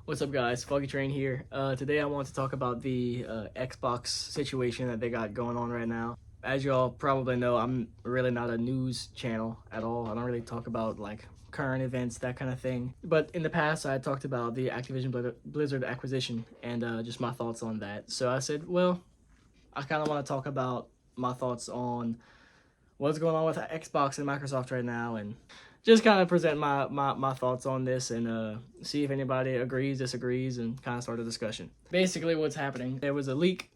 What's up, guys? Foggy Train here. Today I want to talk about the Xbox situation that they got going on right now. As y'all probably know, I'm really not a news channel at all. I don't really talk about like current events, that kind of thing. But in the past, I talked about the Activision Blizzard acquisition and just my thoughts on that. So I said, well, I kind of want to talk about my thoughts on what's going on with Xbox and Microsoft right now, and just kind of present my thoughts on this and see if anybody agrees, disagrees, and kind of start a discussion. Basically, what's happening, there was a leak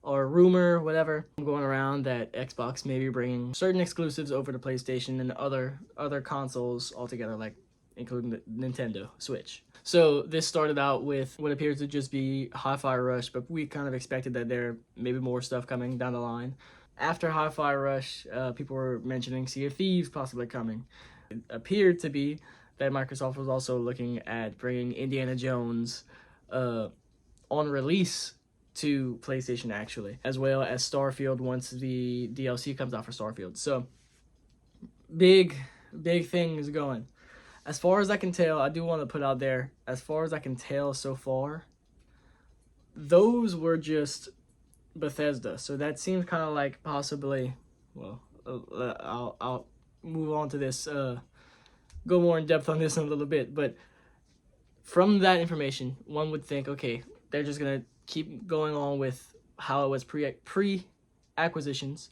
or rumor, whatever, going around that Xbox may be bringing certain exclusives over to PlayStation and other consoles altogether, like including the Nintendo Switch. So this started out with what appears to just be Hi-Fi Rush, but we kind of expected that there may be more stuff coming down the line. After Hi-Fi Rush, people were mentioning Sea of Thieves possibly coming. It appeared to be that Microsoft was also looking at bringing Indiana Jones on release to PlayStation, actually, as well as Starfield once the DLC comes out for Starfield. So big things going. As far as I can tell, I do want to put out there, as far as I can tell so far, those were just Bethesda. So that seems kind of like possibly, well, I'll move on to this, go more in depth on this in a little bit. But from that information, one would think, okay, they're just going to keep going on with how it was pre-acquisitions.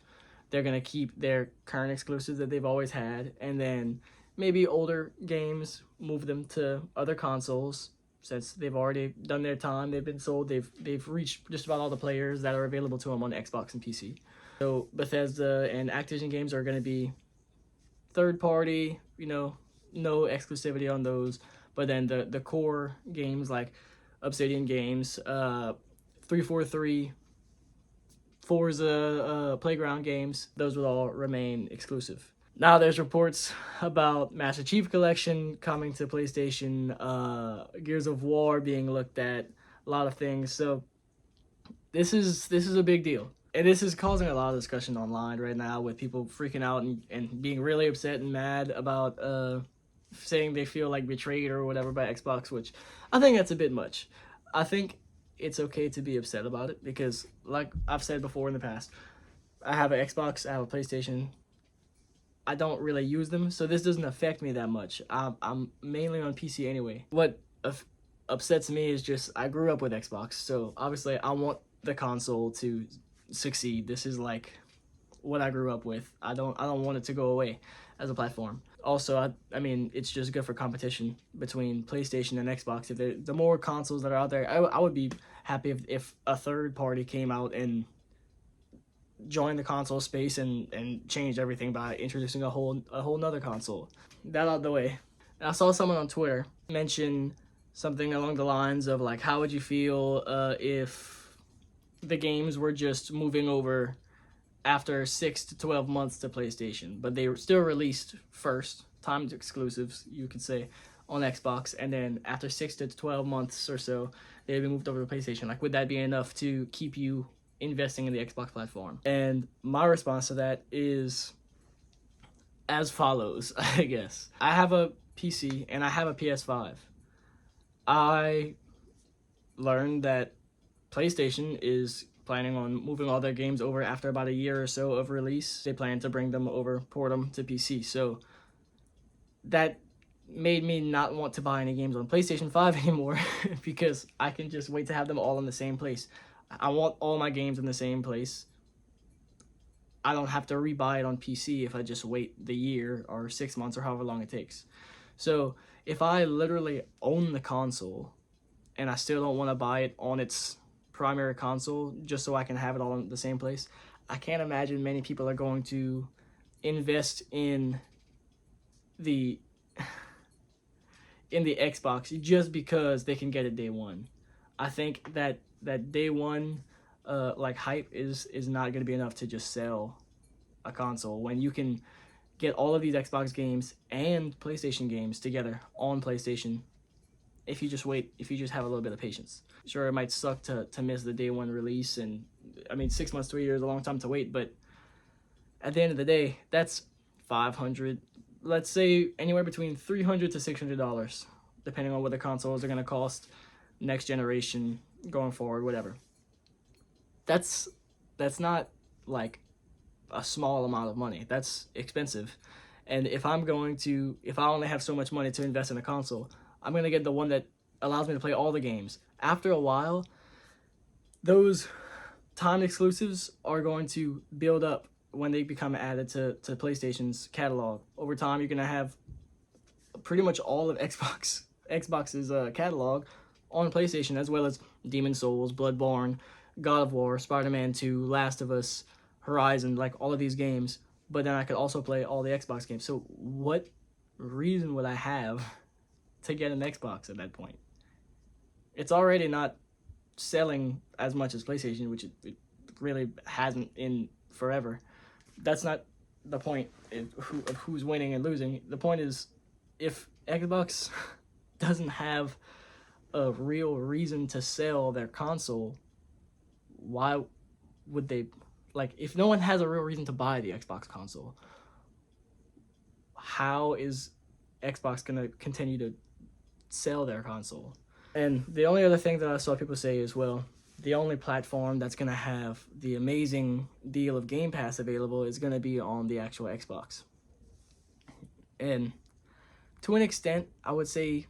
They're going to keep their current exclusives that they've always had, and then maybe older games, move them to other consoles, since they've already done their time, they've been sold, they've reached just about all the players that are available to them on Xbox and PC. So Bethesda and Activision games are going to be third party, no exclusivity on those, but then the core games like Obsidian Games, 343, Forza, Playground games, those will all remain exclusive. Now there's reports about Master Chief Collection coming to PlayStation, Gears of War being looked at, a lot of things. So this is a big deal. And this is causing a lot of discussion online right now, with people freaking out and being really upset and mad about saying they feel like betrayed or whatever by Xbox, which I think that's a bit much. I think it's okay to be upset about it because, like I've said before in the past, I have an Xbox, I have a PlayStation. I don't really use them, so this doesn't affect me that much. I'm mainly on PC anyway. What upsets me is just I grew up with Xbox, so obviously I want the console to succeed. This is like what I grew up with. I don't want it to go away as a platform. Also, I mean, it's just good for competition between PlayStation and Xbox. If the more consoles that are out there, I would be happy if a third party came out and joined the console space and changed everything by introducing a whole nother console. That out of the way. And I saw someone on Twitter mention something along the lines of like, how would you feel if the games were just moving over after 6 to 12 months to PlayStation, but they were still released first, timed exclusives, you could say, on Xbox, and then after 6 to 12 months or so, they'd be moved over to PlayStation. Like, would that be enough to keep you investing in the Xbox platform? And my response to that is as follows, I guess. I have a PC and I have a PS5. I learned that PlayStation is planning on moving all their games over after about a year or so of release. They plan to bring them over, port them to PC. So that made me not want to buy any games on PlayStation 5 anymore because I can just wait to have them all in the same place. I want all my games in the same place. I don't have to rebuy it on PC if I just wait the year or 6 months or however long it takes. So if I literally own the console and I still don't want to buy it on its primary console just so I can have it all in the same place, I can't imagine many people are going to invest in the Xbox just because they can get it day one. I think that day one like hype is not going to be enough to just sell a console when you can get all of these Xbox games and PlayStation games together on PlayStation if you just wait, if you just have a little bit of patience. Sure, it might suck to miss the day one release, and I mean 6 months to a year is a long time to wait, but at the end of the day, that's $500, let's say anywhere between $300 to $600, depending on what the consoles are going to cost. next generation going forward, whatever. That's not like a small amount of money. That's expensive. And if I only have so much money to invest in a console, I'm gonna get the one that allows me to play all the games. After a while, those timed exclusives are going to build up when they become added to PlayStation's catalog. Over time, you're gonna have pretty much all of Xbox's catalog on PlayStation, as well as Demon Souls, Bloodborne, God of War, Spider-Man 2, Last of Us, Horizon, like all of these games. But then I could also play all the Xbox games. So what reason would I have to get an Xbox at that point? It's already not selling as much as PlayStation, which it really hasn't in forever. That's not the point of who's winning and losing. The point is, if Xbox doesn't have a real reason to sell their console, why would they? Like, if no one has a real reason to buy the Xbox console, how is Xbox gonna continue to sell their console? And the only other thing that I saw people say is, well, the only platform that's going to have the amazing deal of Game Pass available is going to be on the actual Xbox. And to an extent, I would say,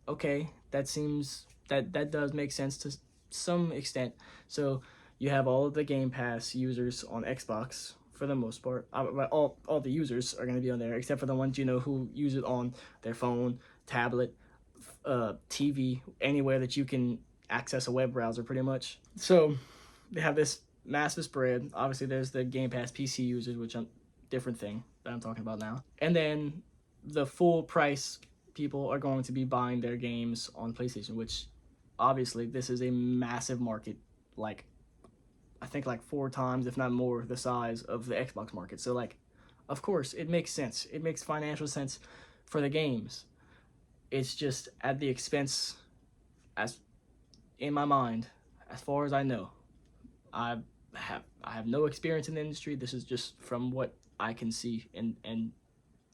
okay, that does make sense to some extent. So you have all of the Game Pass users on Xbox for the most part. All the users are going to be on there, except for the ones, who use it on their phone, tablet, TV, anywhere that you can access a web browser, pretty much. So they have this massive spread. Obviously, there's the Game Pass PC users, which is a different thing that I'm talking about now. And then the full price people are going to be buying their games on PlayStation, which obviously this is a massive market, like I think like 4 times, if not more, the size of the Xbox market. So like, of course, it makes sense. It makes financial sense for the games. It's just at the expense, as in my mind, as far as I know. I have no experience in the industry. This is just from what I can see and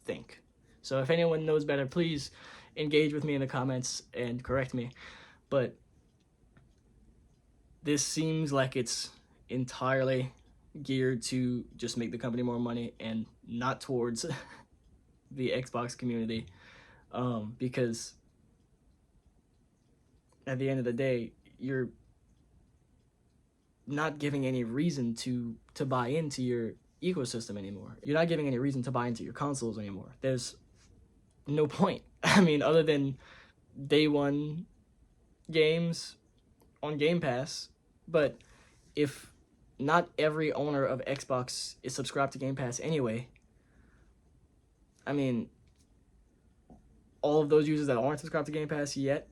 think. So if anyone knows better, please engage with me in the comments and correct me. But this seems like it's entirely geared to just make the company more money and not towards the Xbox community. Because at the end of the day, you're not giving any reason to buy into your ecosystem anymore. You're not giving any reason to buy into your consoles anymore. There's no point. I mean, other than day one games on Game Pass. But if not every owner of Xbox is subscribed to Game Pass anyway, I mean, all of those users that aren't subscribed to Game Pass yet,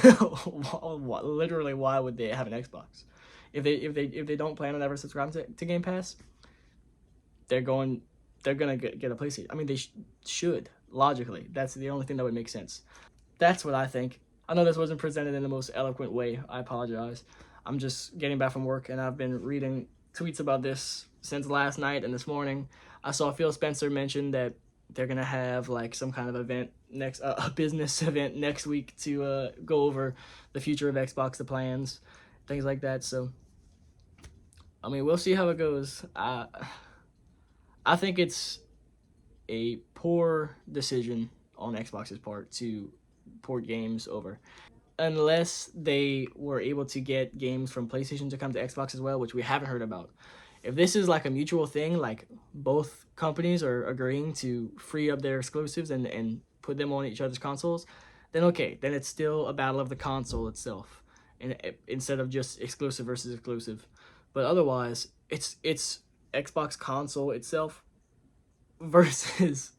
literally, why would they have an Xbox? If they don't plan on ever subscribing to Game Pass, they're gonna get a PlayStation. I mean, they should, logically. That's the only thing that would make sense. That's what I think. I know this wasn't presented in the most eloquent way. I apologize. I'm just getting back from work, and I've been reading tweets about this since last night and this morning. I saw Phil Spencer mention that they're gonna have like some kind of event next, a business event next week to go over the future of Xbox, the plans, things like that. So, I mean, we'll see how it goes. I think it's a poor decision on Xbox's part to port games over, unless they were able to get games from PlayStation to come to Xbox as well, which we haven't heard about. If this is like a mutual thing, like both companies are agreeing to free up their exclusives and put them on each other's consoles, then okay, then it's still a battle of the console itself, and instead of just exclusive versus exclusive. But otherwise, it's Xbox console itself versus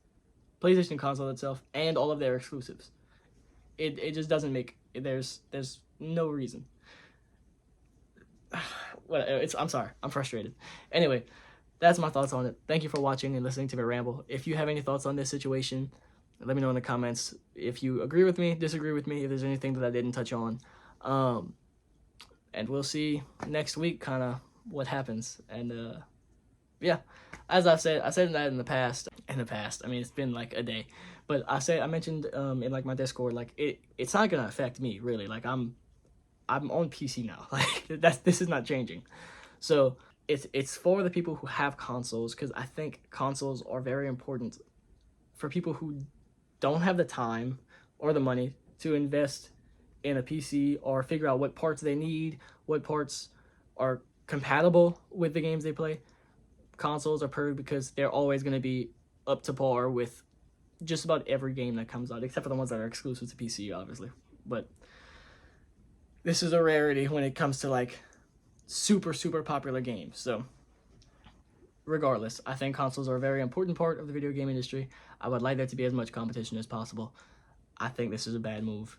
PlayStation console itself and all of their exclusives. It just doesn't make, there's no reason. I'm sorry, I'm frustrated. Anyway, that's my thoughts on it. Thank you for watching and listening to me ramble. If you have any thoughts on this situation, let me know in the comments. If you agree with me, disagree with me, if there's anything that I didn't touch on. And we'll see next week kind of what happens. And yeah, as I said that in the past, in the past. I mean, it's been like a day, but I mentioned in like my Discord, like it's not gonna affect me really. Like I'm on PC now. Like this is not changing. So it's for the people who have consoles, because I think consoles are very important for people who don't have the time or the money to invest in a PC or figure out what parts they need, what parts are compatible with the games they play. Consoles are perfect because they're always going to be up to par with just about every game that comes out, except for the ones that are exclusive to PC, obviously. But this is a rarity when it comes to like super popular games. So regardless, I think consoles are a very important part of the video game industry. I would like there to be as much competition as possible. I think this is a bad move.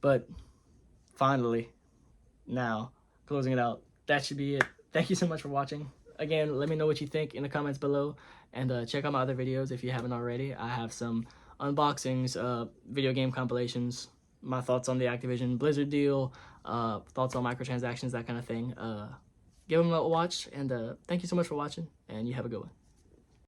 But finally, now, closing it out, that should be it. Thank you so much for watching. Again, let me know what you think in the comments below, and check out my other videos if you haven't already. I have some unboxings, video game compilations, my thoughts on the Activision Blizzard deal, thoughts on microtransactions, that kind of thing. Give them a watch, and thank you so much for watching, and you have a good one.